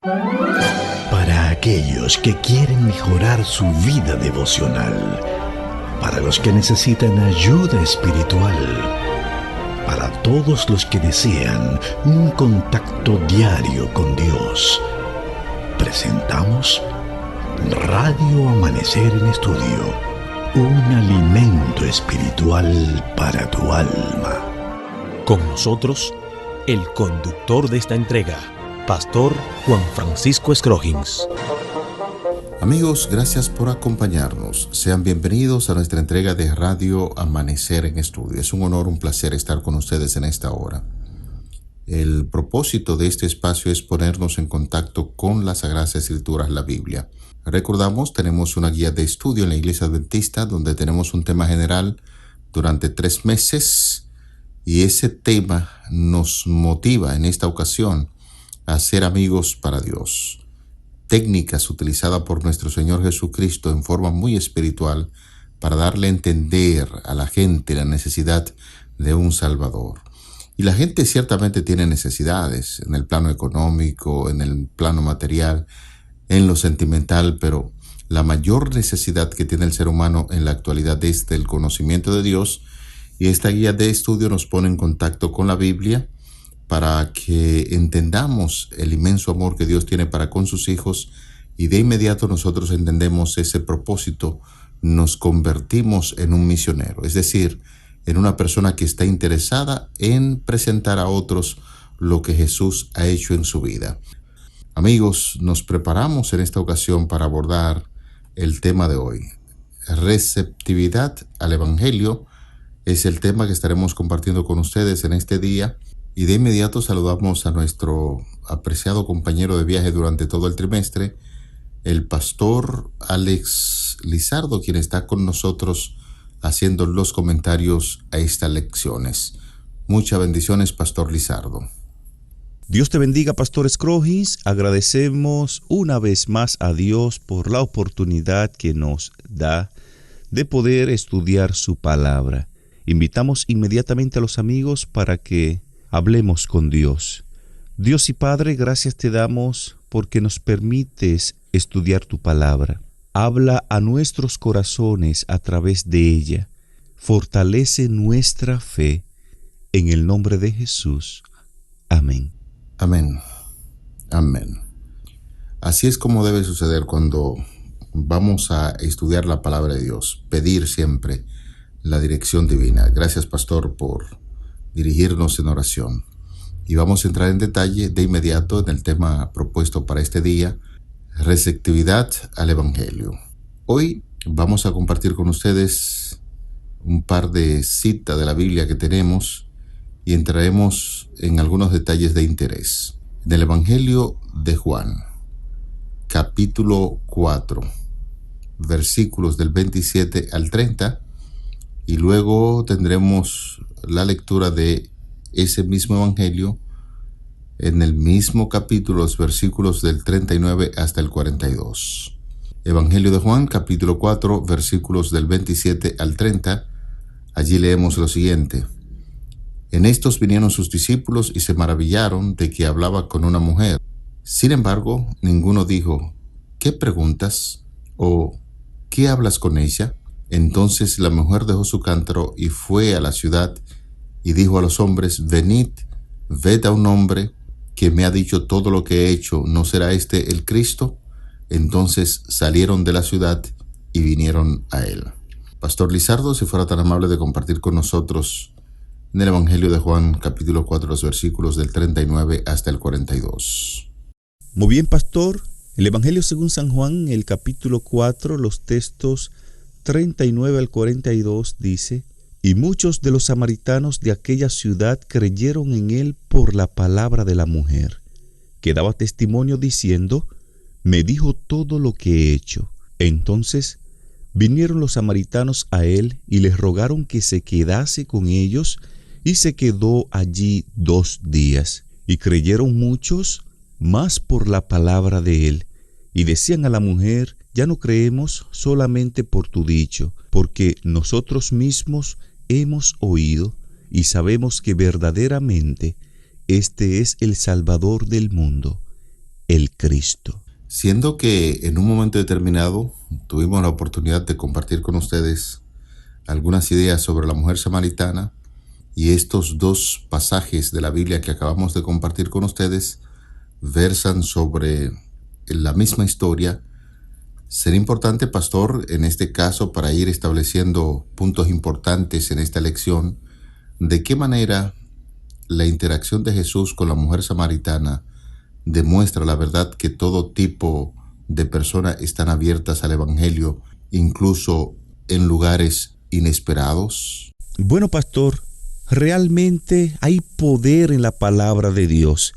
Para aquellos que quieren mejorar su vida devocional, para los que necesitan ayuda espiritual, para todos los que desean un contacto diario con Dios, presentamos Radio Amanecer en Estudio, un alimento espiritual para tu alma. Con nosotros, el conductor de esta entrega, Pastor Juan Francisco Scroggins. Amigos, gracias por acompañarnos. Sean bienvenidos a nuestra entrega de Radio Amanecer en Estudio. Es un honor, un placer estar con ustedes en esta hora. El propósito de este espacio es ponernos en contacto con las Sagradas Escrituras, la Biblia. Recordamos, tenemos una guía de estudio en la Iglesia Adventista donde tenemos un tema general durante 3 meses y ese tema nos motiva en esta ocasión a ser amigos para Dios. Técnicas utilizadas por nuestro Señor Jesucristo en forma muy espiritual para darle a entender a la gente la necesidad de un Salvador. Y la gente ciertamente tiene necesidades en el plano económico, en el plano material, en lo sentimental, pero la mayor necesidad que tiene el ser humano en la actualidad es del conocimiento de Dios, y esta guía de estudio nos pone en contacto con la Biblia para que entendamos el inmenso amor que Dios tiene para con sus hijos, y de inmediato nosotros entendemos ese propósito, nos convertimos en un misionero, es decir, en una persona que está interesada en presentar a otros lo que Jesús ha hecho en su vida. Amigos, nos preparamos en esta ocasión para abordar el tema de hoy. Receptividad al Evangelio es el tema que estaremos compartiendo con ustedes en este día. Y de inmediato saludamos a nuestro apreciado compañero de viaje durante todo el trimestre, el pastor Alex Lizardo, quien está con nosotros haciendo los comentarios a estas lecciones. Muchas bendiciones, pastor Lizardo. Dios te bendiga, Pastor Scroggins. Agradecemos una vez más a Dios por la oportunidad que nos da de poder estudiar su palabra. Invitamos inmediatamente a los amigos para que hablemos con Dios. Dios y Padre, gracias te damos porque nos permites estudiar tu palabra. Habla a nuestros corazones a través de ella. Fortalece nuestra fe. En el nombre de Jesús. Amén. Amén. Amén. Así es como debe suceder cuando vamos a estudiar la palabra de Dios. Pedir siempre la dirección divina. Gracias, pastor, por dirigirnos en oración. Y vamos a entrar en detalle de inmediato en el tema propuesto para este día, receptividad al Evangelio. Hoy vamos a compartir con ustedes un par de citas de la Biblia que tenemos y entraremos en algunos detalles de interés. En el Evangelio de Juan, capítulo 4, versículos del 27 al 30, y luego tendremos la lectura de ese mismo Evangelio en el mismo capítulo, los versículos del 39 hasta el 42. Evangelio de Juan, capítulo 4, versículos del 27 al 30. Allí leemos lo siguiente. En estos vinieron sus discípulos y se maravillaron de que hablaba con una mujer. Sin embargo, ninguno dijo, ¿qué preguntas? ¿O qué hablas con ella? Entonces la mujer dejó su cántaro y fue a la ciudad y dijo a los hombres, venid, ved a un hombre que me ha dicho todo lo que he hecho, ¿no será este el Cristo? Entonces salieron de la ciudad y vinieron a él. Pastor Lizardo, si fuera tan amable de compartir con nosotros en el Evangelio de Juan, capítulo 4, los versículos del 39 hasta el 42. Muy bien, pastor. El Evangelio según San Juan, el capítulo 4, los textos 39 al 42 dice: Y muchos de los samaritanos de aquella ciudad creyeron en él por la palabra de la mujer, que daba testimonio diciendo, me dijo todo lo que he hecho. Entonces vinieron los samaritanos a él y les rogaron que se quedase con ellos, y se quedó allí 2 días. Y creyeron muchos, más por la palabra de él, y decían a la mujer, ya no creemos solamente por tu dicho, porque nosotros mismos hemos oído y sabemos que verdaderamente este es el Salvador del mundo, el Cristo. Siendo que en un momento determinado tuvimos la oportunidad de compartir con ustedes algunas ideas sobre la mujer samaritana, y estos dos pasajes de la Biblia que acabamos de compartir con ustedes versan sobre la misma historia, sería importante, pastor, en este caso, para ir estableciendo puntos importantes en esta lección, de qué manera la interacción de Jesús con la mujer samaritana demuestra la verdad que todo tipo de personas están abiertas al Evangelio, incluso en lugares inesperados. Bueno, pastor, realmente hay poder en la palabra de Dios.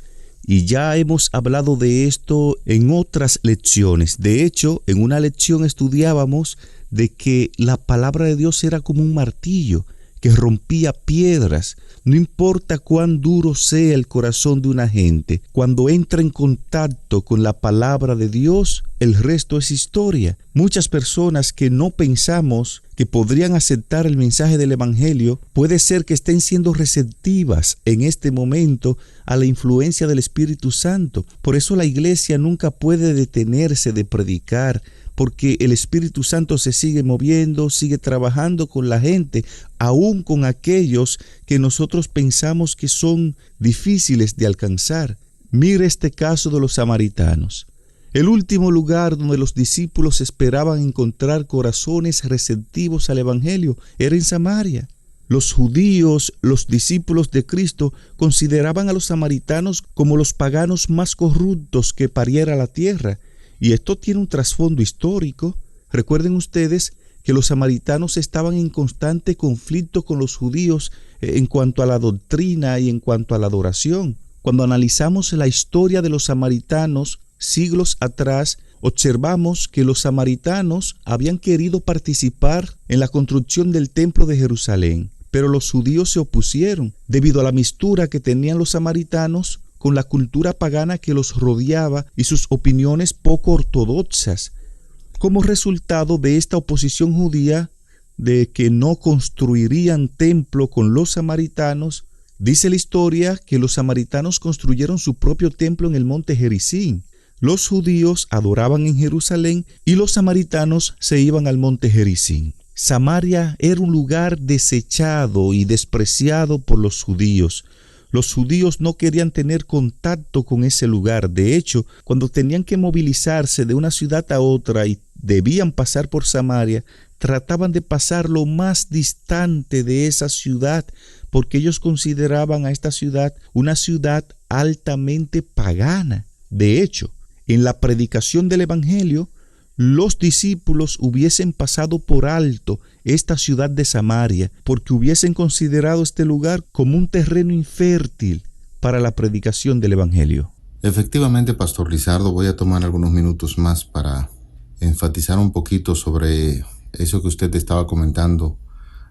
Y ya hemos hablado de esto en otras lecciones. De hecho, en una lección estudiábamos de que la palabra de Dios era como un martillo que rompía piedras. No importa cuán duro sea el corazón de una gente, cuando entra en contacto con la palabra de Dios, el resto es historia. Muchas personas que no pensamos que podrían aceptar el mensaje del Evangelio, puede ser que estén siendo receptivas en este momento a la influencia del Espíritu Santo. Por eso la iglesia nunca puede detenerse de predicar, porque el Espíritu Santo se sigue moviendo, sigue trabajando con la gente, aún con aquellos que nosotros pensamos que son difíciles de alcanzar. Mire este caso de los samaritanos. El último lugar donde los discípulos esperaban encontrar corazones receptivos al Evangelio era en Samaria. Los judíos, los discípulos de Cristo, consideraban a los samaritanos como los paganos más corruptos que pariera la tierra. Y esto tiene un trasfondo histórico. Recuerden ustedes que los samaritanos estaban en constante conflicto con los judíos en cuanto a la doctrina y en cuanto a la adoración. Cuando analizamos la historia de los samaritanos siglos atrás, observamos que los samaritanos habían querido participar en la construcción del templo de Jerusalén, pero los judíos se opusieron debido a la mistura que tenían los samaritanos con la cultura pagana que los rodeaba y sus opiniones poco ortodoxas. Como resultado de esta oposición judía de que no construirían templo con los samaritanos, dice la historia que los samaritanos construyeron su propio templo en el monte Gerizim. Los judíos adoraban en Jerusalén y los samaritanos se iban al monte Gerizim. Samaria era un lugar desechado y despreciado por los judíos. Los judíos no querían tener contacto con ese lugar. De hecho, cuando tenían que movilizarse de una ciudad a otra y debían pasar por Samaria, trataban de pasar lo más distante de esa ciudad, porque ellos consideraban a esta ciudad una ciudad altamente pagana. De hecho, en la predicación del Evangelio, los discípulos hubiesen pasado por alto esta ciudad de Samaria, porque hubiesen considerado este lugar como un terreno infértil para la predicación del Evangelio. Efectivamente, Pastor Lizardo, voy a tomar algunos minutos más para enfatizar un poquito sobre eso que usted estaba comentando,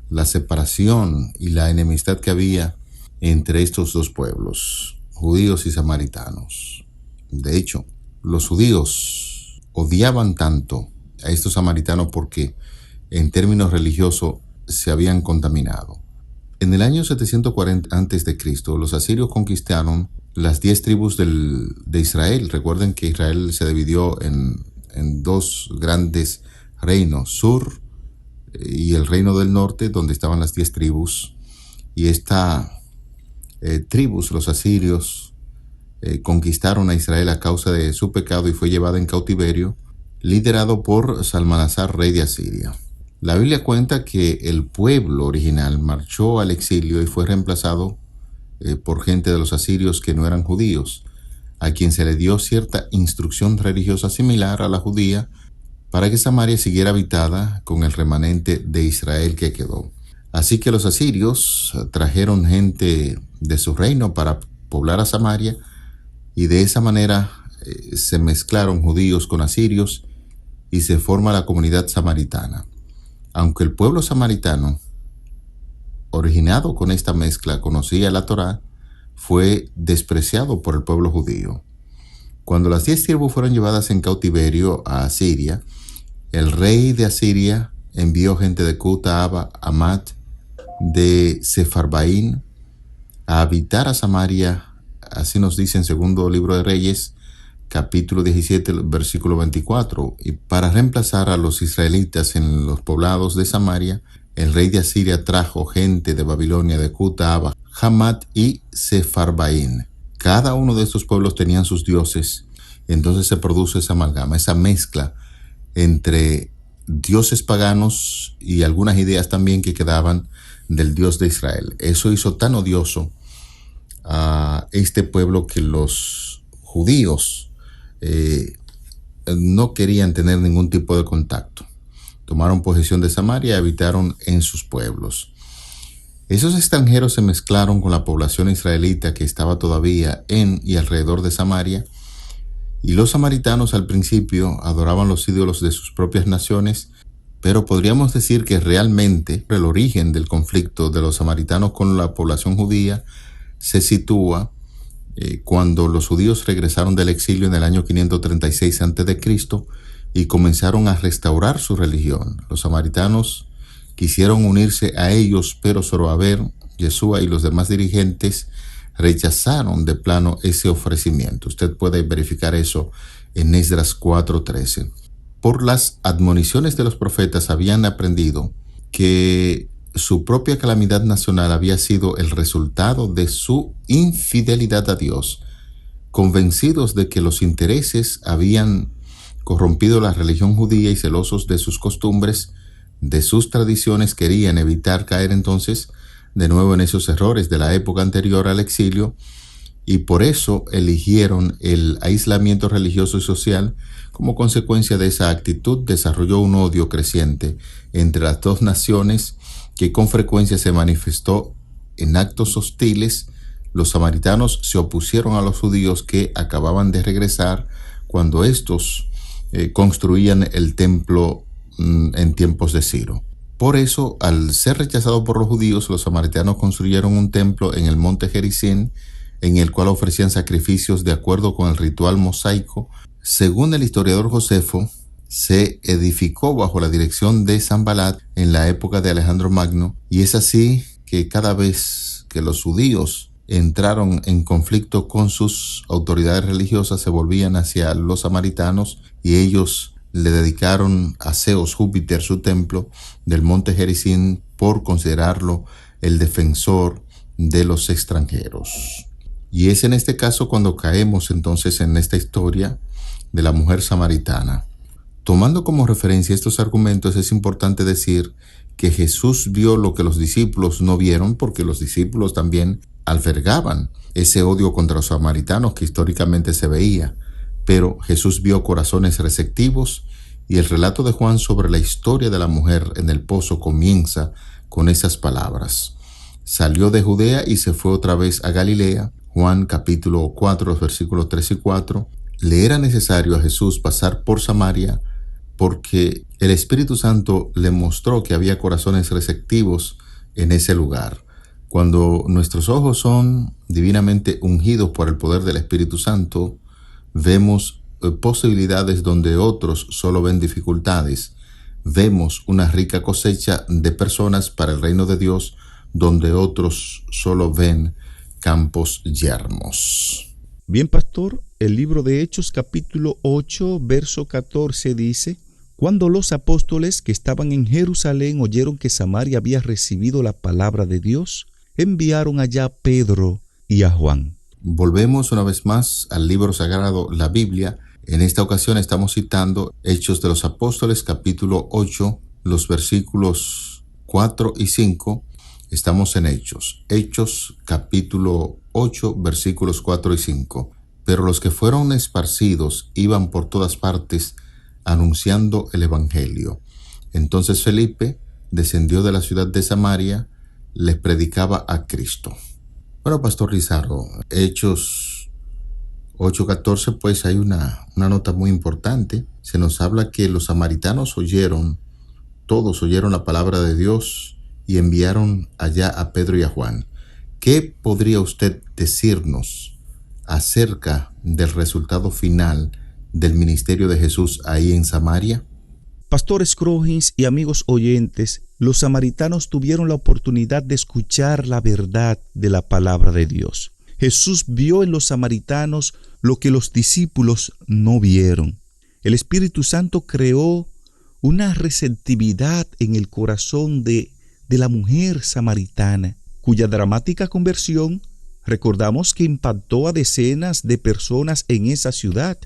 la separación y la enemistad que había entre estos dos pueblos, judíos y samaritanos. De hecho, los judíos odiaban tanto a estos samaritanos porque en términos religiosos se habían contaminado. En el año 740 a.C., los asirios conquistaron las 10 tribus de Israel. Recuerden que Israel se dividió en dos grandes reinos, Sur y el reino del norte, donde estaban las 10 tribus. Y esta tribus, los asirios, conquistaron a Israel a causa de su pecado y fue llevada en cautiverio, liderado por Salmanasar, rey de Asiria. La Biblia cuenta que el pueblo original marchó al exilio y fue reemplazado por gente de los asirios que no eran judíos, a quien se le dio cierta instrucción religiosa similar a la judía para que Samaria siguiera habitada con el remanente de Israel que quedó. Así que los asirios trajeron gente de su reino para poblar a Samaria, y de esa manera se mezclaron judíos con asirios y se forma la comunidad samaritana. Aunque el pueblo samaritano, originado con esta mezcla, conocía la Torá, fue despreciado por el pueblo judío. Cuando las 10 tribus fueron llevadas en cautiverio a Asiria, el rey de Asiria envió gente de Cuta, Aba, Amat, de Sefarbaín, a habitar a Samaria. Así nos dice en segundo libro de Reyes, capítulo 17, versículo 24. Y para reemplazar a los israelitas en los poblados de Samaria, el rey de Asiria trajo gente de Babilonia, de Cuta, Aba, Hamat y Sefarbaín. Cada uno de estos pueblos tenían sus dioses. Entonces se produce esa amalgama, esa mezcla entre dioses paganos y algunas ideas también que quedaban del Dios de Israel. Eso hizo tan odioso a este pueblo que los judíos no querían tener ningún tipo de contacto. Tomaron posesión de Samaria y habitaron en sus pueblos. Esos extranjeros se mezclaron con la población israelita que estaba todavía en y alrededor de Samaria, y los samaritanos al principio adoraban los ídolos de sus propias naciones, pero podríamos decir que realmente el origen del conflicto de los samaritanos con la población judía se sitúa cuando los judíos regresaron del exilio en el año 536 a.C. y comenzaron a restaurar su religión. Los samaritanos quisieron unirse a ellos, pero Zorobabel, Yeshua y los demás dirigentes rechazaron de plano ese ofrecimiento. Usted puede verificar eso en Esdras 4:13. Por las admoniciones de los profetas habían aprendido que su propia calamidad nacional había sido el resultado de su infidelidad a Dios. Convencidos de que los intereses habían corrompido la religión judía y celosos de sus costumbres, de sus tradiciones, querían evitar caer entonces de nuevo en esos errores de la época anterior al exilio, y por eso eligieron el aislamiento religioso y social. Como consecuencia de esa actitud, desarrolló un odio creciente entre las dos naciones que con frecuencia se manifestó en actos hostiles. Los samaritanos se opusieron a los judíos que acababan de regresar cuando estos construían el templo en tiempos de Ciro. Por eso, al ser rechazado por los judíos, los samaritanos construyeron un templo en el monte Gerizim, en el cual ofrecían sacrificios de acuerdo con el ritual mosaico. Según el historiador Josefo, se edificó bajo la dirección de Sanbalat en la época de Alejandro Magno, y es así que cada vez que los judíos entraron en conflicto con sus autoridades religiosas, se volvían hacia los samaritanos y ellos le dedicaron a Zeus, Júpiter, su templo del monte Gerizim, por considerarlo el defensor de los extranjeros. Y es en este caso cuando caemos entonces en esta historia de la mujer samaritana. Tomando como referencia estos argumentos, es importante decir que Jesús vio lo que los discípulos no vieron, porque los discípulos también albergaban ese odio contra los samaritanos que históricamente se veía. Pero Jesús vio corazones receptivos, y el relato de Juan sobre la historia de la mujer en el pozo comienza con esas palabras: salió de Judea y se fue otra vez a Galilea. Juan capítulo 4, versículos 3 y 4. Le era necesario a Jesús pasar por Samaria porque el Espíritu Santo le mostró que había corazones receptivos en ese lugar. Cuando nuestros ojos son divinamente ungidos por el poder del Espíritu Santo, vemos posibilidades donde otros solo ven dificultades. Vemos una rica cosecha de personas para el reino de Dios donde otros solo ven campos yermos. Bien, pastor, el libro de Hechos capítulo 8, verso 14 dice: cuando los apóstoles que estaban en Jerusalén oyeron que Samaria había recibido la palabra de Dios, enviaron allá a Pedro y a Juan. Volvemos una vez más al libro sagrado, la Biblia. En esta ocasión estamos citando Hechos de los Apóstoles, capítulo 8, los versículos 4 y 5. Estamos en Hechos, capítulo 8, versículos 4 y 5. Pero los que fueron esparcidos iban por todas partes anunciando el evangelio. Entonces Felipe descendió de la ciudad de Samaria, les predicaba a Cristo. Bueno, Pastor Lizardo, Hechos 8:14, pues hay una nota muy importante. Se nos habla que los samaritanos todos oyeron la palabra de Dios y enviaron allá a Pedro y a Juan. ¿Qué podría usted decirnos acerca del resultado final del ministerio de Jesús ahí en Samaria? Pastor Scroggins y amigos oyentes, los samaritanos tuvieron la oportunidad de escuchar la verdad de la palabra de Dios. Jesús vio en los samaritanos lo que los discípulos no vieron. El Espíritu Santo creó una receptividad en el corazón de la mujer samaritana, cuya dramática conversión recordamos que impactó a decenas de personas en esa ciudad.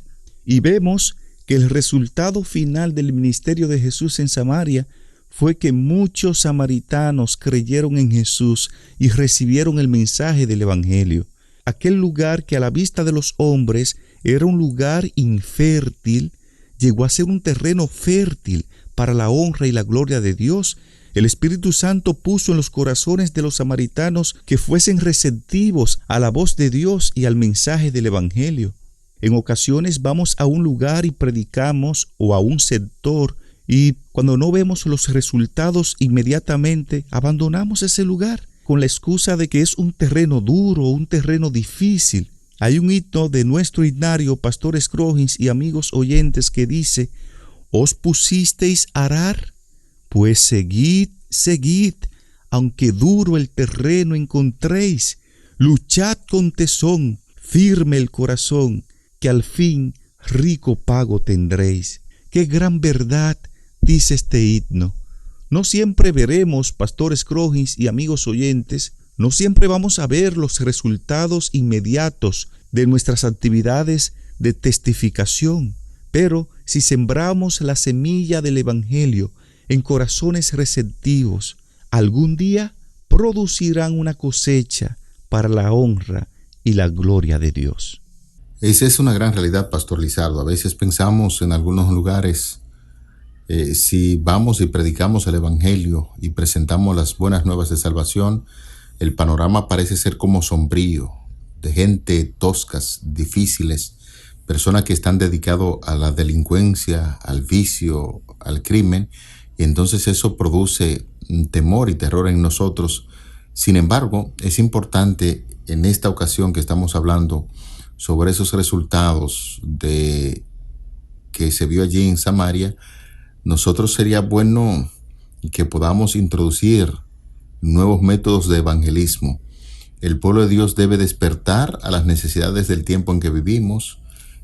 Y vemos que el resultado final del ministerio de Jesús en Samaria fue que muchos samaritanos creyeron en Jesús y recibieron el mensaje del Evangelio. Aquel lugar que a la vista de los hombres era un lugar infértil, llegó a ser un terreno fértil para la honra y la gloria de Dios. El Espíritu Santo puso en los corazones de los samaritanos que fuesen receptivos a la voz de Dios y al mensaje del Evangelio. En ocasiones vamos a un lugar y predicamos, o a un sector, y cuando no vemos los resultados inmediatamente, abandonamos ese lugar con la excusa de que es un terreno duro, un terreno difícil. Hay un himno de nuestro himnario, Pastor Scroggins y amigos oyentes, que dice: «Os pusisteis a arar, pues seguid, seguid, aunque duro el terreno encontréis, luchad con tesón, firme el corazón, que al fin rico pago tendréis». Qué gran verdad dice este himno. No siempre veremos, Pastor Scroggins y amigos oyentes, no siempre vamos a ver los resultados inmediatos de nuestras actividades de testificación, pero si sembramos la semilla del Evangelio en corazones receptivos, algún día producirán una cosecha para la honra y la gloria de Dios. Esa es una gran realidad, Pastor Lizardo. A veces pensamos en algunos lugares, si vamos y predicamos el Evangelio y presentamos las buenas nuevas de salvación, el panorama parece ser como sombrío, de gente toscas, difíciles, personas que están dedicados a la delincuencia, al vicio, al crimen, y entonces eso produce temor y terror en nosotros. Sin embargo, es importante en esta ocasión que estamos hablando sobre esos resultados que se vio allí en Samaria, nosotros sería bueno que podamos introducir nuevos métodos de evangelismo. El pueblo de Dios debe despertar a las necesidades del tiempo en que vivimos.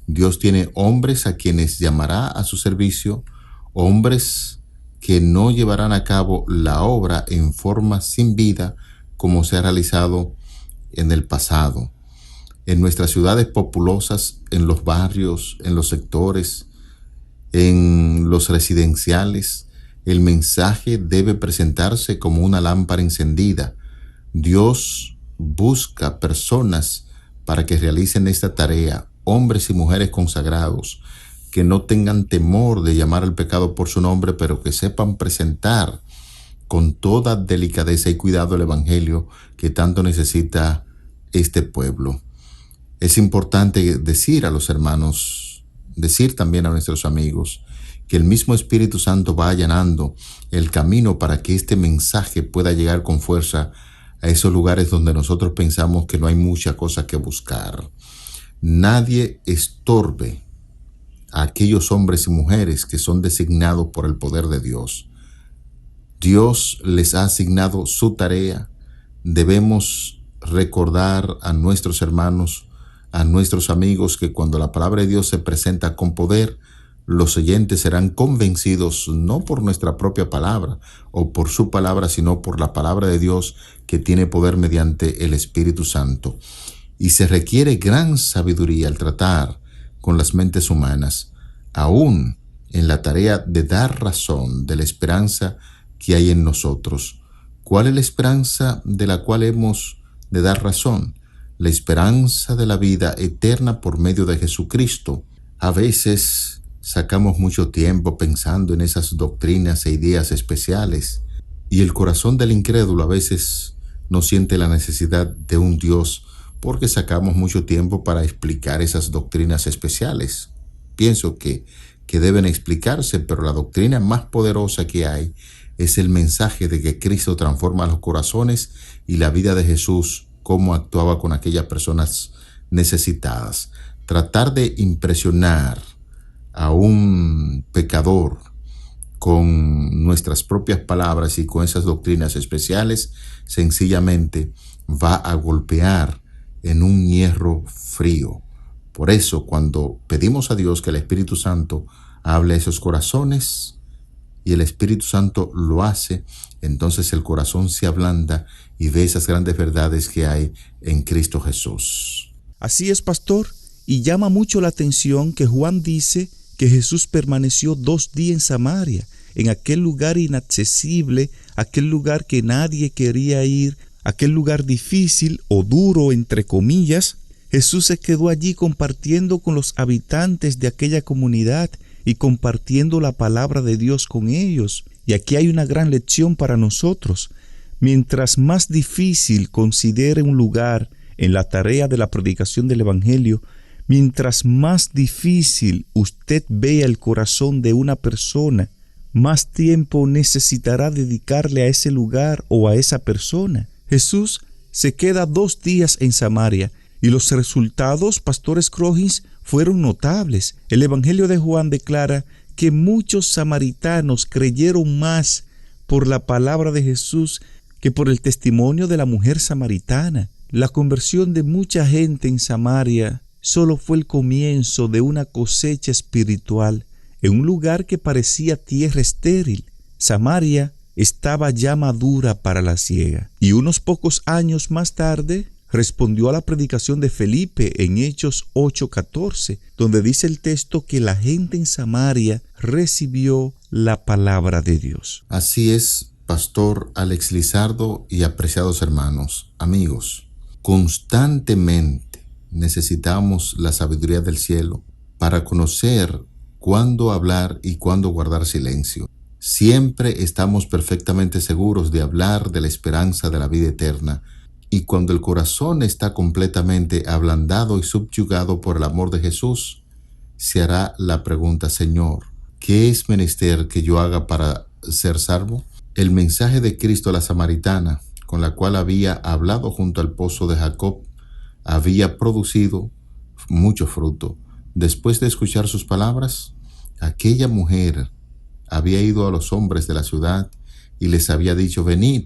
Dios tiene hombres a quienes llamará a su servicio, hombres que no llevarán a cabo la obra en forma sin vida como se ha realizado en el pasado. En nuestras ciudades populosas, en los barrios, en los sectores, en los residenciales, el mensaje debe presentarse como una lámpara encendida. Dios busca personas para que realicen esta tarea, hombres y mujeres consagrados, que no tengan temor de llamar al pecado por su nombre, pero que sepan presentar con toda delicadeza y cuidado el Evangelio que tanto necesita este pueblo. Es importante decir a los hermanos, decir también a nuestros amigos, que el mismo Espíritu Santo va allanando el camino para que este mensaje pueda llegar con fuerza a esos lugares donde nosotros pensamos que no hay mucha cosa que buscar. Nadie estorbe a aquellos hombres y mujeres que son designados por el poder de Dios. Dios les ha asignado su tarea. Debemos recordar a nuestros hermanos, a nuestros amigos, que cuando la palabra de Dios se presenta con poder, los oyentes serán convencidos no por nuestra propia palabra o por su palabra, sino por la palabra de Dios que tiene poder mediante el Espíritu Santo. Y se requiere gran sabiduría al tratar con las mentes humanas, aún en la tarea de dar razón de la esperanza que hay en nosotros. ¿Cuál es la esperanza de la cual hemos de dar razón? La esperanza de la vida eterna por medio de Jesucristo. A veces sacamos mucho tiempo pensando en esas doctrinas e ideas especiales, y el corazón del incrédulo a veces no siente la necesidad de un Dios porque sacamos mucho tiempo para explicar esas doctrinas especiales. Pienso que deben explicarse, pero la doctrina más poderosa que hay es el mensaje de que Cristo transforma los corazones y la vida de Jesús, cómo actuaba con aquellas personas necesitadas. Tratar de impresionar a un pecador con nuestras propias palabras y con esas doctrinas especiales, sencillamente va a golpear en un hierro frío. Por eso, cuando pedimos a Dios que el Espíritu Santo hable a esos corazones y el Espíritu Santo lo hace, entonces el corazón se ablanda y ve esas grandes verdades que hay en Cristo Jesús. Así es, pastor, y llama mucho la atención que Juan dice que Jesús permaneció 2 días en Samaria, en aquel lugar inaccesible, aquel lugar que nadie quería ir, aquel lugar difícil o duro, entre comillas. Jesús se quedó allí compartiendo con los habitantes de aquella comunidad y compartiendo la palabra de Dios con ellos. Y aquí hay una gran lección para nosotros. Mientras más difícil considere un lugar en la tarea de la predicación del Evangelio, mientras más difícil usted vea el corazón de una persona, más tiempo necesitará dedicarle a ese lugar o a esa persona. Jesús se queda 2 días en Samaria y los resultados, Pastor Scroggins, fueron notables. El Evangelio de Juan declara que muchos samaritanos creyeron más por la palabra de Jesús que por el testimonio de la mujer samaritana. La conversión de mucha gente en Samaria solo fue el comienzo de una cosecha espiritual en un lugar que parecía tierra estéril. Samaria estaba ya madura para la siega. Y unos pocos años más tarde respondió a la predicación de Felipe en Hechos 8:14, donde dice el texto que la gente en Samaria recibió la palabra de Dios. Así es, Pastor Alex Lizardo y apreciados hermanos, amigos, constantemente necesitamos la sabiduría del cielo para conocer cuándo hablar y cuándo guardar silencio. Siempre estamos perfectamente seguros de hablar de la esperanza de la vida eterna, y cuando el corazón está completamente ablandado y subyugado por el amor de Jesús, se hará la pregunta: Señor, ¿qué es menester que yo haga para ser salvo? El mensaje de Cristo a la samaritana, con la cual había hablado junto al pozo de Jacob, había producido mucho fruto. Después de escuchar sus palabras, aquella mujer había ido a los hombres de la ciudad y les había dicho: venid,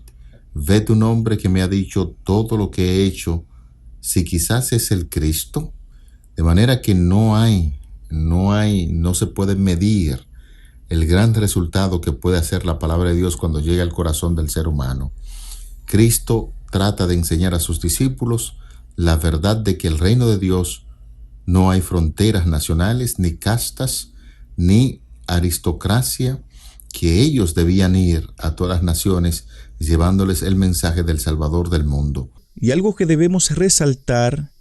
ved un hombre que me ha dicho todo lo que he hecho, si quizás es el Cristo. De manera que no se puede medir el gran resultado que puede hacer la palabra de Dios cuando llega al corazón del ser humano. Cristo trata de enseñar a sus discípulos la verdad de que el reino de Dios no hay fronteras nacionales, ni castas, ni aristocracia, que ellos debían ir a todas las naciones llevándoles el mensaje del Salvador del mundo. Y algo que debemos resaltar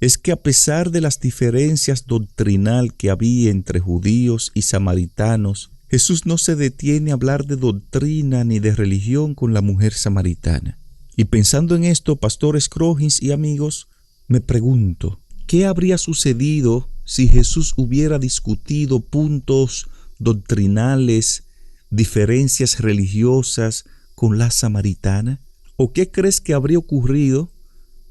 es que a pesar de las diferencias doctrinal que había entre judíos y samaritanos, Jesús no se detiene a hablar de doctrina ni de religión con la mujer samaritana. Y pensando en esto, Pastor Scroggins y amigos, me pregunto, ¿qué habría sucedido si Jesús hubiera discutido puntos doctrinales, diferencias religiosas con la samaritana? ¿O qué crees que habría ocurrido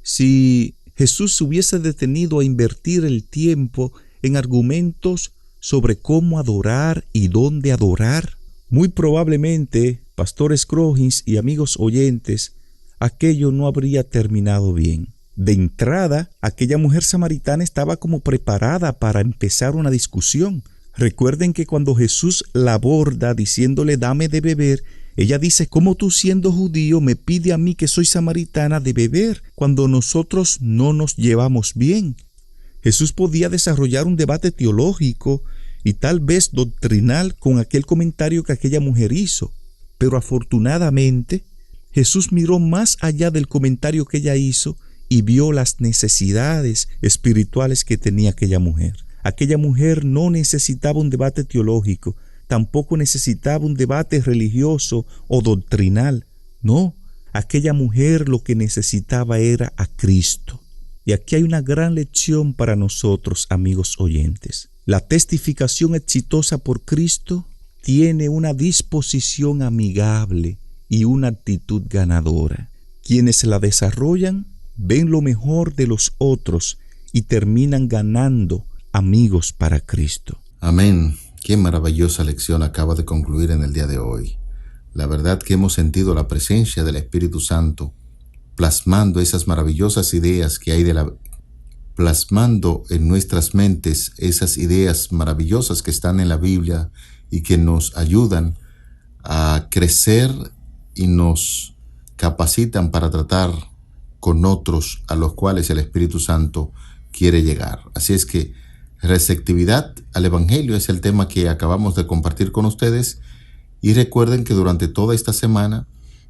si Jesús se hubiese detenido a invertir el tiempo en argumentos sobre cómo adorar y dónde adorar? Muy probablemente, Pastor Scroggins y amigos oyentes, aquello no habría terminado bien. De entrada, aquella mujer samaritana estaba como preparada para empezar una discusión. Recuerden que cuando Jesús la aborda diciéndole dame de beber, ella dice: ¿cómo tú siendo judío me pide a mí que soy samaritana de beber cuando nosotros no nos llevamos bien? Jesús podía desarrollar un debate teológico y tal vez doctrinal con aquel comentario que aquella mujer hizo, pero afortunadamente Jesús miró más allá del comentario que ella hizo y vio las necesidades espirituales que tenía aquella mujer. Aquella mujer no necesitaba un debate teológico, tampoco necesitaba un debate religioso o doctrinal. No, aquella mujer lo que necesitaba era a Cristo. Y aquí hay una gran lección para nosotros, amigos oyentes. La testificación exitosa por Cristo tiene una disposición amigable y una actitud ganadora. Quienes la desarrollan ven lo mejor de los otros y terminan ganando amigos para Cristo. Amén. Qué maravillosa lección acaba de concluir en el día de hoy. La verdad que hemos sentido la presencia del Espíritu Santo plasmando esas maravillosas ideas que hay plasmando en nuestras mentes esas ideas maravillosas que están en la Biblia y que nos ayudan a crecer y nos capacitan para tratar con otros a los cuales el Espíritu Santo quiere llegar. Así es que receptividad al Evangelio es el tema que acabamos de compartir con ustedes, y recuerden que durante toda esta semana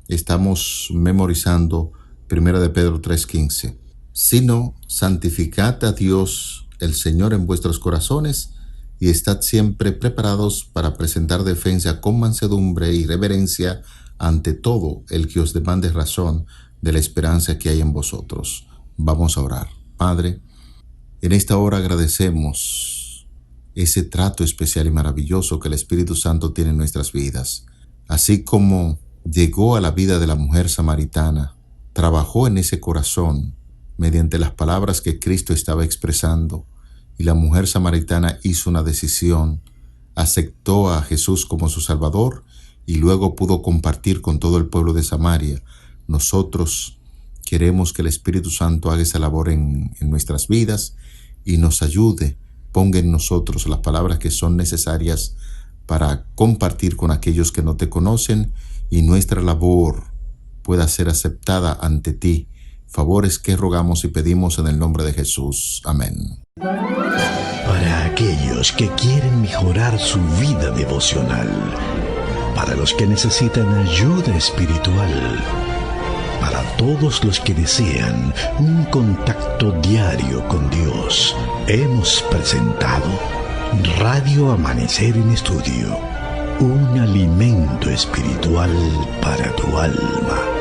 estamos memorizando 1 de Pedro 3:15. Sino santificad a Dios el Señor en vuestros corazones y estad siempre preparados para presentar defensa con mansedumbre y reverencia ante todo el que os demande razón de la esperanza que hay en vosotros. Vamos a orar. Padre, en esta hora agradecemos ese trato especial y maravilloso que el Espíritu Santo tiene en nuestras vidas. Así como llegó a la vida de la mujer samaritana, trabajó en ese corazón mediante las palabras que Cristo estaba expresando, y la mujer samaritana hizo una decisión, aceptó a Jesús como su Salvador y luego pudo compartir con todo el pueblo de Samaria. Nosotros queremos que el Espíritu Santo haga esa labor en nuestras vidas y nos ayude, ponga en nosotros las palabras que son necesarias para compartir con aquellos que no te conocen, y nuestra labor pueda ser aceptada ante ti. Favores que rogamos y pedimos en el nombre de Jesús. Amén. Para aquellos que quieren mejorar su vida devocional, para los que necesitan ayuda espiritual, para todos los que desean un contacto diario con Dios, hemos presentado Radio Amanecer en Estudio, un alimento espiritual para tu alma.